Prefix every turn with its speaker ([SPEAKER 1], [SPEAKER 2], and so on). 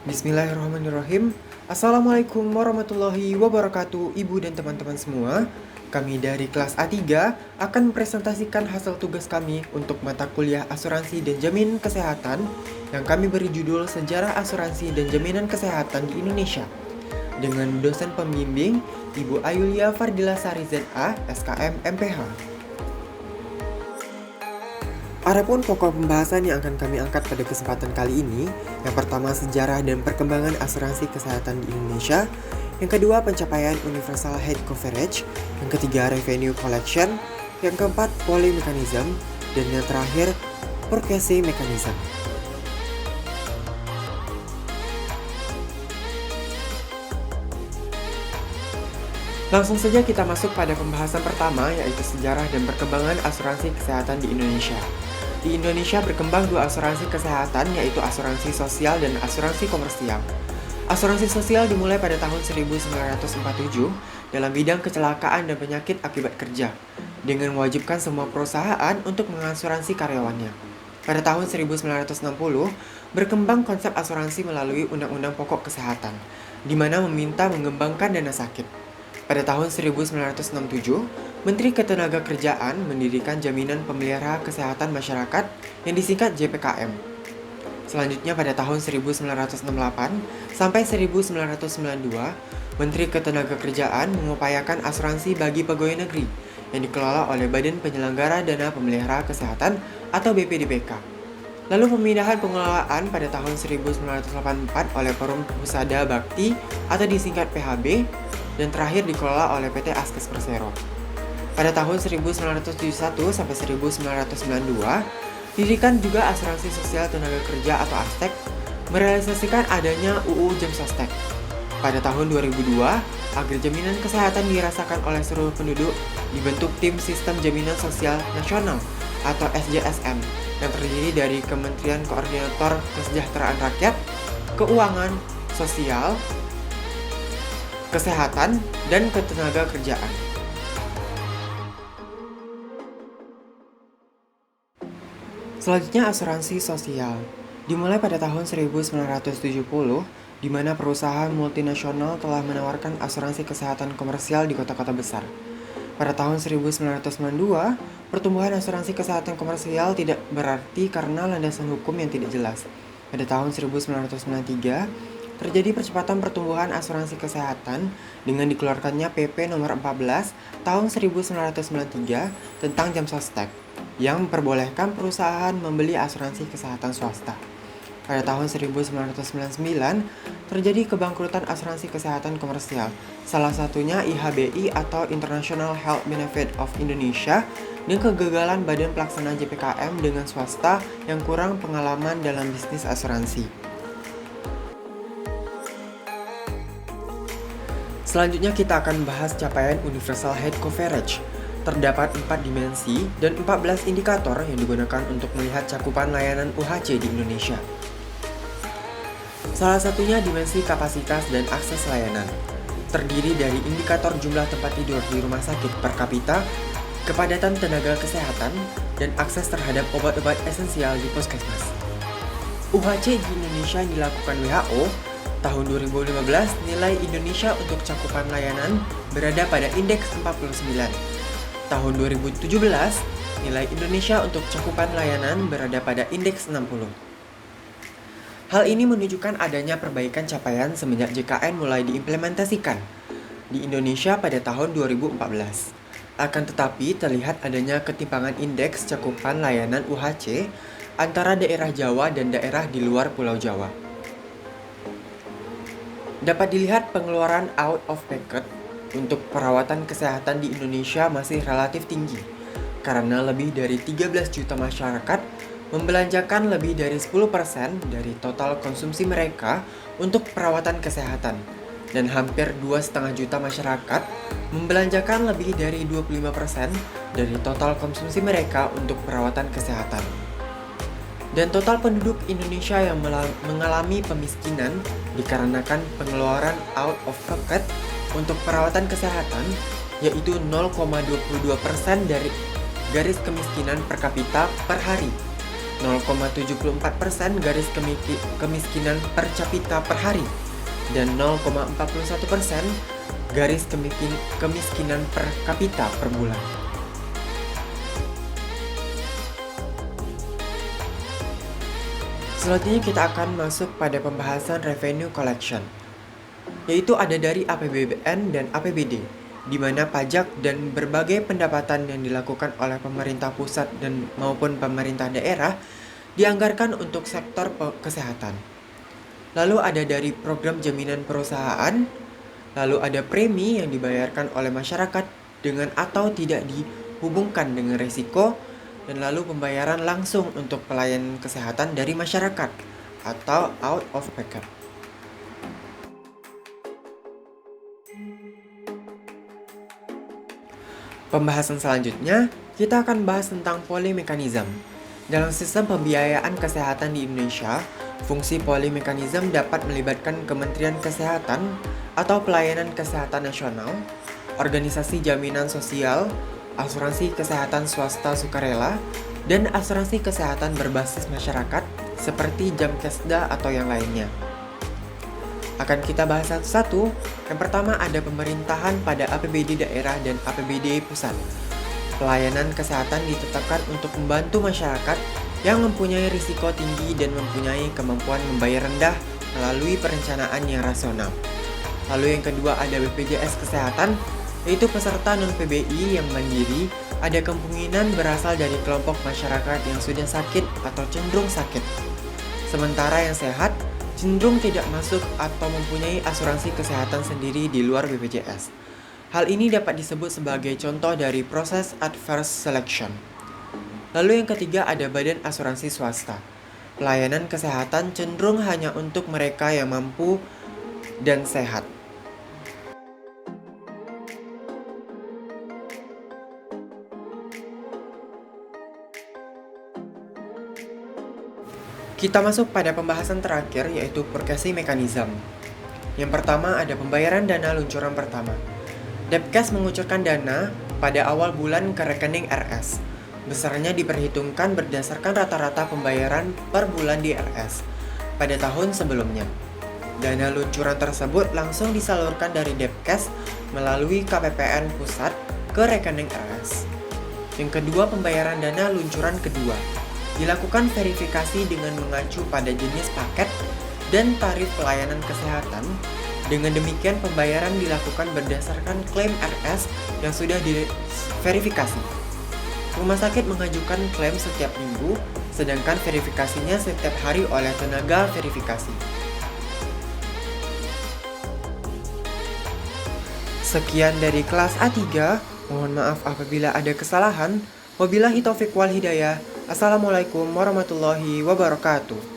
[SPEAKER 1] Bismillahirrahmanirrahim. Assalamualaikum warahmatullahi wabarakatuh, Ibu dan teman-teman semua. Kami dari kelas A3 akan mempresentasikan hasil tugas kami untuk mata kuliah asuransi dan jaminan kesehatan yang kami beri judul Sejarah Asuransi dan Jaminan Kesehatan di Indonesia dengan dosen pembimbing Ibu Ayulia Fardila Sari ZA, SKM MPH. Adapun pokok pembahasan yang akan kami angkat pada kesempatan kali ini, yang pertama sejarah dan perkembangan asuransi kesehatan di Indonesia, yang kedua pencapaian universal health coverage, yang ketiga revenue collection, yang keempat poli mechanism, dan yang terakhir purchasing mechanism. Langsung saja kita masuk pada pembahasan pertama, yaitu sejarah dan perkembangan asuransi kesehatan di Indonesia. Di Indonesia berkembang dua asuransi kesehatan, yaitu asuransi sosial dan asuransi komersial. Asuransi sosial dimulai pada tahun 1947 dalam bidang kecelakaan dan penyakit akibat kerja, dengan mewajibkan semua perusahaan untuk mengasuransi karyawannya. Pada tahun 1960, berkembang konsep asuransi melalui Undang-Undang Pokok Kesehatan, di mana meminta mengembangkan dana sakit. Pada tahun 1967, Menteri Ketenagakerjaan mendirikan Jaminan Pemelihara Kesehatan Masyarakat yang disingkat JPKM. Selanjutnya pada tahun 1968 sampai 1992, Menteri Ketenagakerjaan mengupayakan asuransi bagi pegawai negeri yang dikelola oleh Badan Penyelenggara Dana Pemelihara Kesehatan atau BPDPK. Lalu pemindahan pengelolaan pada tahun 1984 oleh Perum Husada Bakti atau disingkat PHB, dan terakhir dikelola oleh PT Askes Persero. Pada tahun 1971 sampai 1992, didirikan juga Asuransi Sosial Tenaga Kerja atau ASTEK, merealisasikan adanya UU Jemsostek. Pada tahun 2002, agar jaminan kesehatan dirasakan oleh seluruh penduduk, dibentuk Tim Sistem Jaminan Sosial Nasional atau SJSN yang terdiri dari Kementerian Koordinator Kesejahteraan Rakyat, Keuangan, Sosial, Kesehatan, dan Ketenagakerjaan. Selanjutnya asuransi sosial. Dimulai pada tahun 1970, di mana perusahaan multinasional telah menawarkan asuransi kesehatan komersial di kota-kota besar. Pada tahun 1992, pertumbuhan asuransi kesehatan komersial tidak berarti karena landasan hukum yang tidak jelas. Pada tahun 1993, terjadi percepatan pertumbuhan asuransi kesehatan dengan dikeluarkannya PP nomor 14 tahun 1993 tentang Jemsostek yang memperbolehkan perusahaan membeli asuransi kesehatan swasta. Pada tahun 1999, terjadi kebangkrutan asuransi kesehatan komersial, salah satunya IHBI atau International Health Benefit of Indonesia, dan kegagalan Badan Pelaksana JPKM dengan swasta yang kurang pengalaman dalam bisnis asuransi. Selanjutnya kita akan membahas capaian Universal Health Coverage. Terdapat 4 dimensi dan 14 indikator yang digunakan untuk melihat cakupan layanan UHC di Indonesia. Salah satunya dimensi kapasitas dan akses layanan. Terdiri dari indikator jumlah tempat tidur di rumah sakit per kapita, kepadatan tenaga kesehatan, dan akses terhadap obat-obat esensial di puskesmas. UHC di Indonesia yang dilakukan WHO, tahun 2015 nilai Indonesia untuk cakupan layanan berada pada indeks 49. Tahun 2017 nilai Indonesia untuk cakupan layanan berada pada indeks 60. Hal ini menunjukkan adanya perbaikan capaian semenjak JKN mulai diimplementasikan di Indonesia pada tahun 2014. Akan tetapi terlihat adanya ketimpangan indeks cakupan layanan UHC antara daerah Jawa dan daerah di luar Pulau Jawa. Dapat dilihat pengeluaran out of pocket untuk perawatan kesehatan di Indonesia masih relatif tinggi, karena lebih dari 13 juta masyarakat membelanjakan lebih dari 10% dari total konsumsi mereka untuk perawatan kesehatan, dan hampir 2,5 juta masyarakat membelanjakan lebih dari 25% dari total konsumsi mereka untuk perawatan kesehatan. Dan total penduduk Indonesia yang mengalami pemiskinan dikarenakan pengeluaran out of pocket untuk perawatan kesehatan yaitu 0,22% dari garis kemiskinan per kapita per hari, 0,74% garis kemiskinan per capita per hari, dan 0,41% garis kemiskinan per kapita per bulan. Selanjutnya kita akan masuk pada pembahasan revenue collection, yaitu ada dari APBN dan APBD, di mana pajak dan berbagai pendapatan yang dilakukan oleh pemerintah pusat dan maupun pemerintah daerah dianggarkan untuk sektor kesehatan. Lalu ada dari program jaminan perusahaan, lalu ada premi yang dibayarkan oleh masyarakat dengan atau tidak dihubungkan dengan risiko, dan lalu pembayaran langsung untuk pelayanan kesehatan dari masyarakat atau out of pocket. Pembahasan selanjutnya, kita akan bahas tentang polimekanisme. Dalam sistem pembiayaan kesehatan di Indonesia, fungsi polimekanisme dapat melibatkan Kementerian Kesehatan atau Pelayanan Kesehatan Nasional, organisasi jaminan sosial, asuransi kesehatan swasta sukarela, dan asuransi kesehatan berbasis masyarakat seperti Jamkesda atau yang lainnya. Akan kita bahas satu-satu. Yang pertama ada pemerintahan pada APBD daerah dan APBD pusat. Pelayanan kesehatan ditetapkan untuk membantu masyarakat yang mempunyai risiko tinggi dan mempunyai kemampuan membayar rendah melalui perencanaan yang rasional. Lalu yang kedua ada BPJS Kesehatan, yaitu peserta non-PBI yang mandiri ada kemungkinan berasal dari kelompok masyarakat yang sudah sakit atau cenderung sakit. Sementara yang sehat cenderung tidak masuk atau mempunyai asuransi kesehatan sendiri di luar BPJS. Hal ini dapat disebut sebagai contoh dari proses adverse selection. Lalu yang ketiga ada badan asuransi swasta. Pelayanan kesehatan cenderung hanya untuk mereka yang mampu dan sehat. Kita masuk pada pembahasan terakhir yaitu purchasing mechanism. Yang pertama ada pembayaran dana luncuran pertama. Depkes mengucurkan dana pada awal bulan ke rekening RS. Besarnya diperhitungkan berdasarkan rata-rata pembayaran per bulan di RS pada tahun sebelumnya. Dana luncuran tersebut langsung disalurkan dari Depkes melalui KPPN pusat ke rekening RS. Yang kedua, pembayaran dana luncuran kedua. Dilakukan verifikasi dengan mengacu pada jenis paket dan tarif pelayanan kesehatan. Dengan demikian pembayaran dilakukan berdasarkan klaim RS yang sudah diverifikasi. Rumah sakit mengajukan klaim setiap minggu, sedangkan verifikasinya setiap hari oleh tenaga verifikasi. Sekian dari kelas A3, mohon maaf apabila ada kesalahan. Wabillahi taufiq wal hidayah. Assalamualaikum warahmatullahi wabarakatuh.